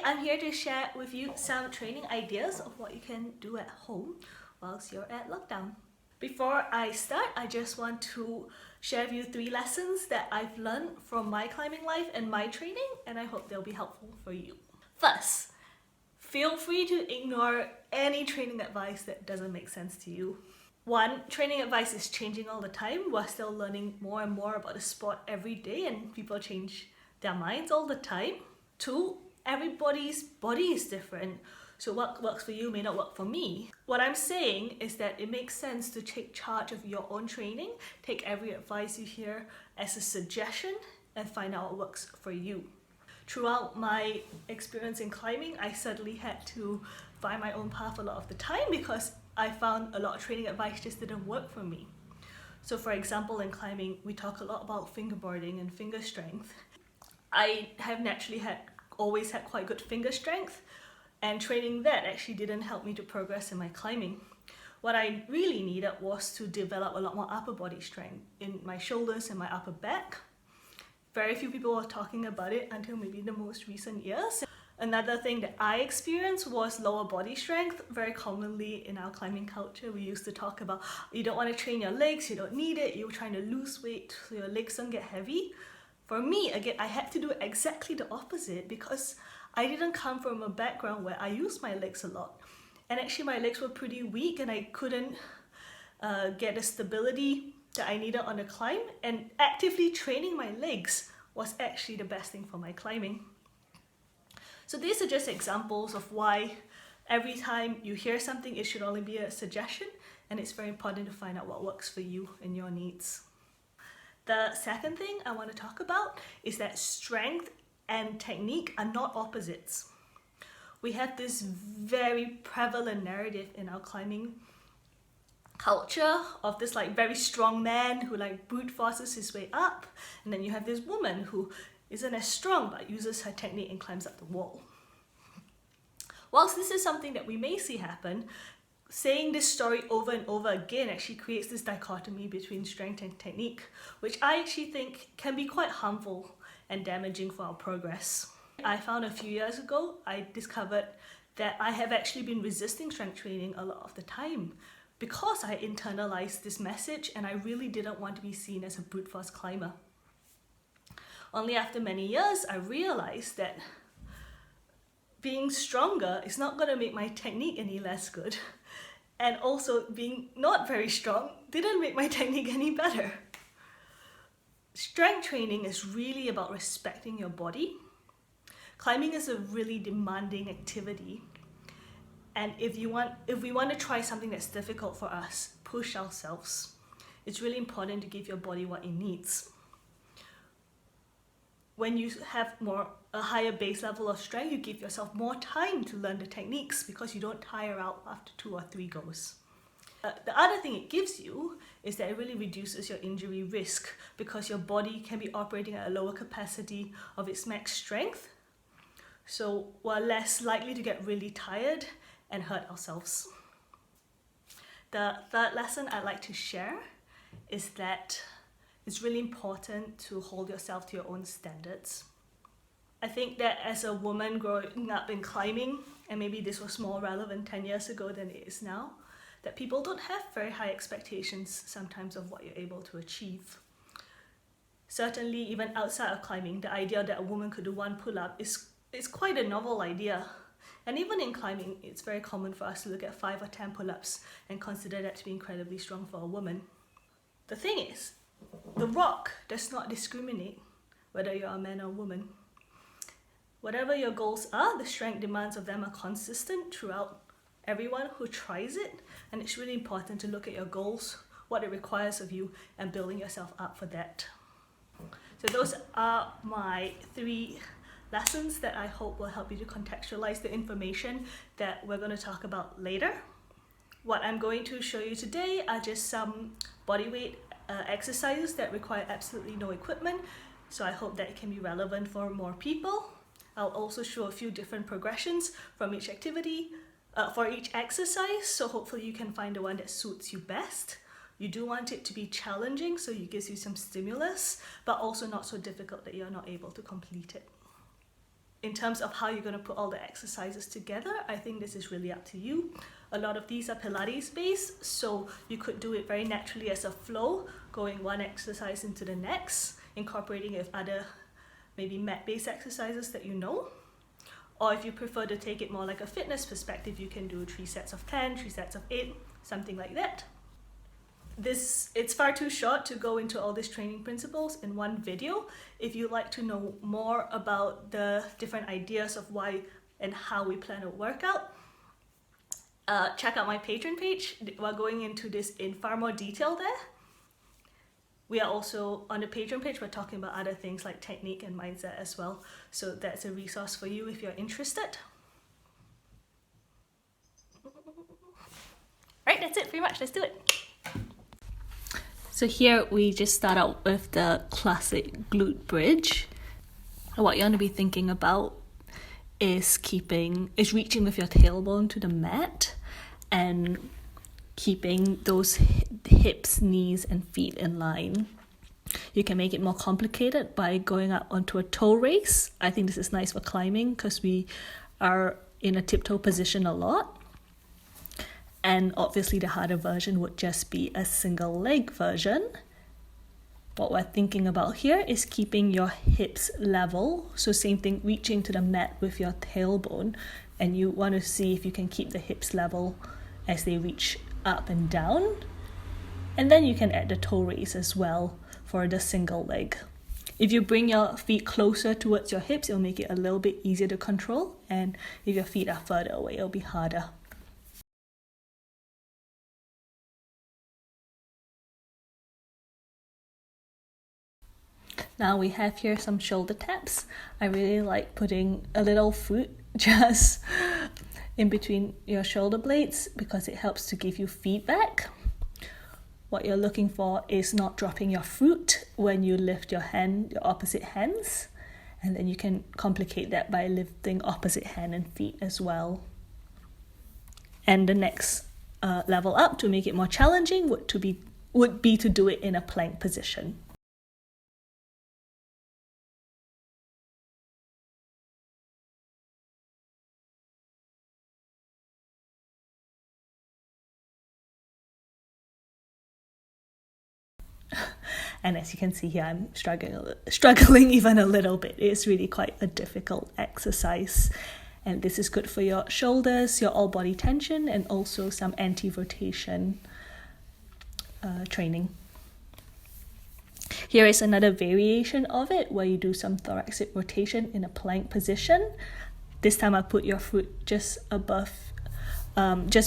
I'm here to share with you some training ideas of what you can do at home whilst you're at lockdown. Before I start, I just want to share with you 3 lessons that I've learned from my climbing life and my training, and I hope they'll be helpful for you. First, feel free to ignore any training advice that doesn't make sense to you. 1, training advice is changing all the time. We're still learning more and more about the sport every day, and people change their minds all the time. 2, everybody's body is different, so what works for you may not work for me. What I'm saying is that it makes sense to take charge of your own training, take every advice you hear as a suggestion, and find out what works for you. Throughout my experience in climbing, I certainly had to find my own path a lot of the time because I found a lot of training advice just didn't work for me. So for example, in climbing, we talk a lot about fingerboarding and finger strength. I have naturally always had quite good finger strength, and training that actually didn't help me to progress in my climbing. What I really needed was to develop a lot more upper body strength in my shoulders and my upper back. Very few people were talking about it until maybe the most recent years. Another thing that I experienced was lower body strength. Very commonly in our climbing culture, we used to talk about you don't want to train your legs, you don't need it, you're trying to lose weight so your legs don't get heavy. For me, again, I had to do exactly the opposite because I didn't come from a background where I used my legs a lot. And actually my legs were pretty weak and I couldn't get the stability that I needed on the climb, and actively training my legs was actually the best thing for my climbing. So these are just examples of why every time you hear something, it should only be a suggestion, and it's very important to find out what works for you and your needs. The second thing I want to talk about is that strength and technique are not opposites. We have this very prevalent narrative in our climbing culture of this very strong man who brute forces his way up, and then you have this woman who isn't as strong but uses her technique and climbs up the wall. Whilst this is something that we may see happen, saying this story over and over again actually creates this dichotomy between strength and technique, which I actually think can be quite harmful and damaging for our progress. I found a few years ago, I discovered that I have actually been resisting strength training a lot of the time because I internalized this message and I really didn't want to be seen as a brute force climber. Only after many years, I realized that being stronger is not going to make my technique any less good. And also being not very strong didn't make my technique any better. Strength training is really about respecting your body. Climbing is a really demanding activity. And if we want to try something that's difficult for us, push ourselves. It's really important to give your body what it needs. When you have a higher base level of strength, you give yourself more time to learn the techniques because you don't tire out after 2 or 3 goes. The other thing it gives you is that it really reduces your injury risk because your body can be operating at a lower capacity of its max strength. So we're less likely to get really tired and hurt ourselves. The third lesson I'd like to share is that it's really important to hold yourself to your own standards. I think that as a woman growing up in climbing, and maybe this was more relevant 10 years ago than it is now, that people don't have very high expectations sometimes of what you're able to achieve. Certainly, even outside of climbing, the idea that a woman could do 1 pull-up is quite a novel idea. And even in climbing, it's very common for us to look at 5 or 10 pull-ups and consider that to be incredibly strong for a woman. The thing is, the rock does not discriminate whether you're a man or a woman. Whatever your goals are, the strength demands of them are consistent throughout everyone who tries it, and it's really important to look at your goals, what it requires of you, and building yourself up for that. So those are my 3 lessons that I hope will help you to contextualize the information that we're going to talk about later. What I'm going to show you today are just some bodyweight exercises that require absolutely no equipment, so I hope that it can be relevant for more people. I'll also show a few different progressions from each activity, for each exercise, so hopefully you can find the one that suits you best. You do want it to be challenging, so it gives you some stimulus, but also not so difficult that you're not able to complete it. in terms of how you're going to put all the exercises together, I think this is really up to you. A lot of these are Pilates based, so you could do it very naturally as a flow, going one exercise into the next, incorporating it with other maybe mat based exercises that you know. Or if you prefer to take it more like a fitness perspective, you can do 3 sets of 10, 3 sets of 8, something like that. It's far too short to go into all these training principles in one video. If you'd like to know more about the different ideas of why and how we plan a workout, check out my Patreon page. We're going into this in far more detail there. We are also on the Patreon page, we're talking about other things like technique and mindset as well. So that's a resource for you if you're interested. Right, that's it pretty much. Let's do it. So here we just start out with the classic glute bridge. What you want to be thinking about is reaching with your tailbone to the mat and keeping those hips, knees and feet in line. You can make it more complicated by going up onto a toe raise. I think this is nice for climbing because we are in a tiptoe position a lot. And obviously the harder version would just be a single leg version. What we're thinking about here is keeping your hips level. So same thing, reaching to the mat with your tailbone, and you want to see if you can keep the hips level as they reach up and down. And then you can add the toe raise as well for the single leg. If you bring your feet closer towards your hips, it'll make it a little bit easier to control. And if your feet are further away, it'll be harder. Now we have here some shoulder taps. I really like putting a little foot just in between your shoulder blades because it helps to give you feedback. What you're looking for is not dropping your foot when you lift your opposite hands. And then you can complicate that by lifting opposite hand and feet as well. And the next level up to make it more challenging would be to do it in a plank position. And as you can see here, I'm struggling even a little bit. It's really quite a difficult exercise. And this is good for your shoulders, your all body tension, and also some anti-rotation training. Here is another variation of it where you do some thoracic rotation in a plank position. This time I put your foot just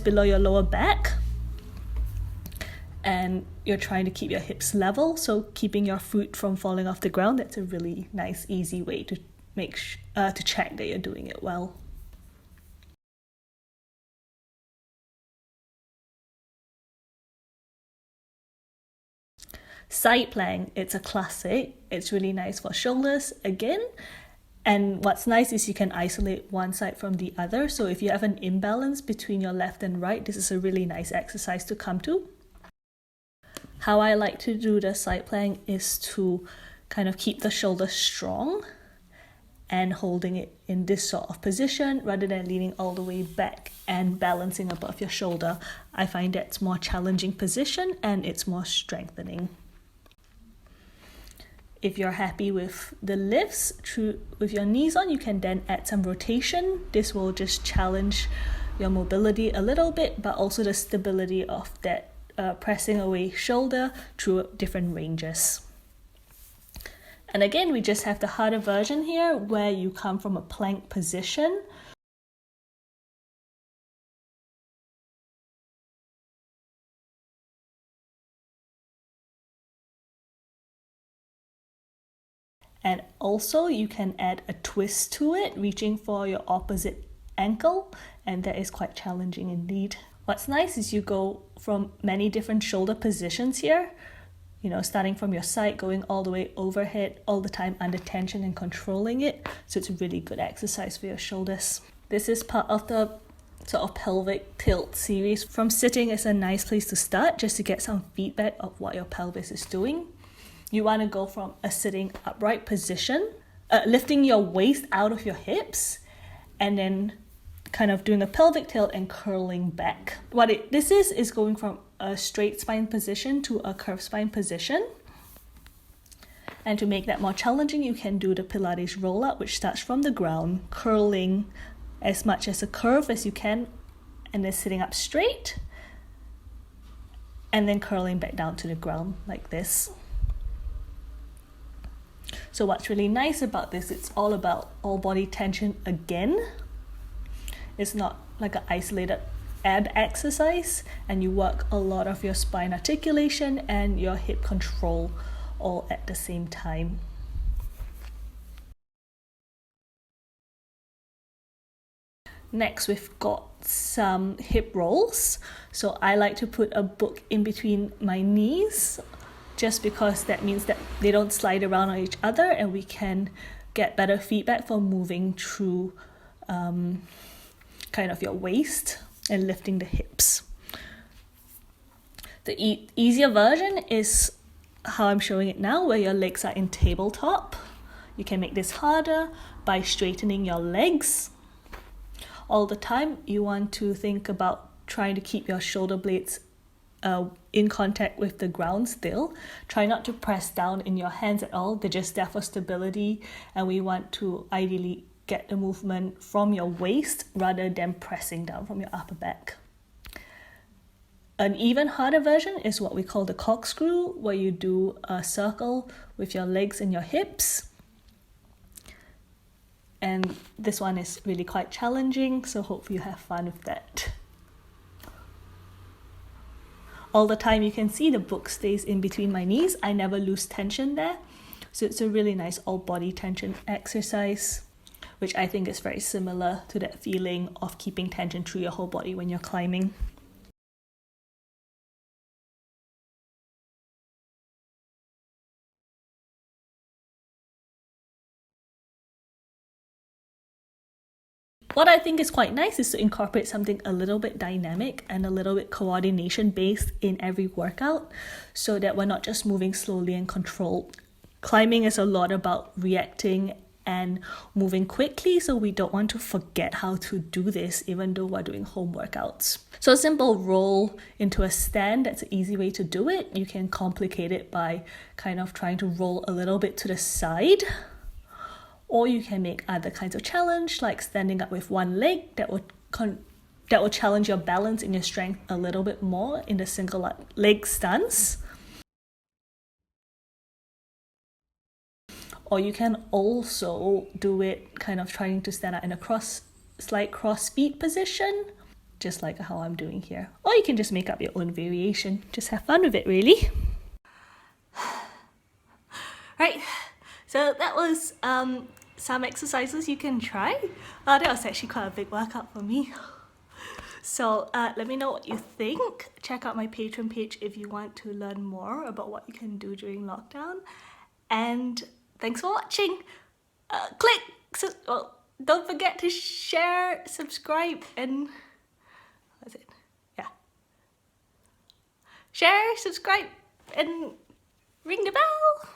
below your lower back. And you're trying to keep your hips level, so keeping your foot from falling off the ground. That's a really nice, easy way to to check that you're doing it well. Side plank, it's a classic. It's really nice for shoulders again. And what's nice is you can isolate one side from the other. So if you have an imbalance between your left and right, this is a really nice exercise to come to. How I like to do the side plank is to kind of keep the shoulder strong and holding it in this sort of position rather than leaning all the way back and balancing above your shoulder. I find that's more challenging position and it's more strengthening. If you're happy with the lifts with your knees on, you can then add some rotation. This will just challenge your mobility a little bit, but also the stability of that pressing away shoulder through different ranges. And again, we just have the harder version here where you come from a plank position. And also you can add a twist to it, reaching for your opposite ankle, and that is quite challenging indeed. What's nice is you go from many different shoulder positions here, starting from your side, going all the way overhead, all the time under tension and controlling it. So it's a really good exercise for your shoulders. This is part of the sort of pelvic tilt series. From sitting is a nice place to start just to get some feedback of what your pelvis is doing. You want to go from a sitting upright position. lifting your waist out of your hips, and then kind of doing a pelvic tilt and curling back. This is going from a straight spine position to a curved spine position. And to make that more challenging, you can do the Pilates roll-up, which starts from the ground, curling as much as a curve as you can, and then sitting up straight, and then curling back down to the ground like this. So what's really nice about this, it's all about all body tension again. It's not like an isolated ab exercise, and you work a lot of your spine articulation and your hip control all at the same time. Next, we've got some hip rolls. So I like to put a book in between my knees, just because that means that they don't slide around on each other, and we can get better feedback for moving through kind of your waist and lifting the hips. The easier version is how I'm showing it now, where your legs are in tabletop. You can make this harder by straightening your legs. All the time, you want to think about trying to keep your shoulder blades in contact with the ground still. Try not to press down in your hands at all. They're just there for stability, and we want to ideally get the movement from your waist rather than pressing down from your upper back. An even harder version is what we call the corkscrew, where you do a circle with your legs and your hips. And this one is really quite challenging, so hope you have fun with that. All the time, you can see the book stays in between my knees. I never lose tension there. So it's a really nice all body tension exercise, which I think is very similar to that feeling of keeping tension through your whole body when you're climbing. What I think is quite nice is to incorporate something a little bit dynamic and a little bit coordination based in every workout, so that we're not just moving slowly and controlled. Climbing is a lot about reacting and moving quickly, so we don't want to forget how to do this even though we're doing home workouts. So a simple roll into a stand, that's an easy way to do it. You can complicate it by kind of trying to roll a little bit to the side. Or you can make other kinds of challenge, like standing up with one leg. That will challenge your balance and your strength a little bit more in the single leg stance. Or you can also do it kind of trying to stand up in a slight cross feet position, just like how I'm doing here. Or you can just make up your own variation. Just have fun with it, really. Right, so that was some exercises you can try. That was actually quite a big workout for me. So let me know what you think. Check out my Patreon page if you want to learn more about what you can do during lockdown. And thanks for watching. Don't forget to share, subscribe, and what's it? Yeah. Share, subscribe, and ring the bell.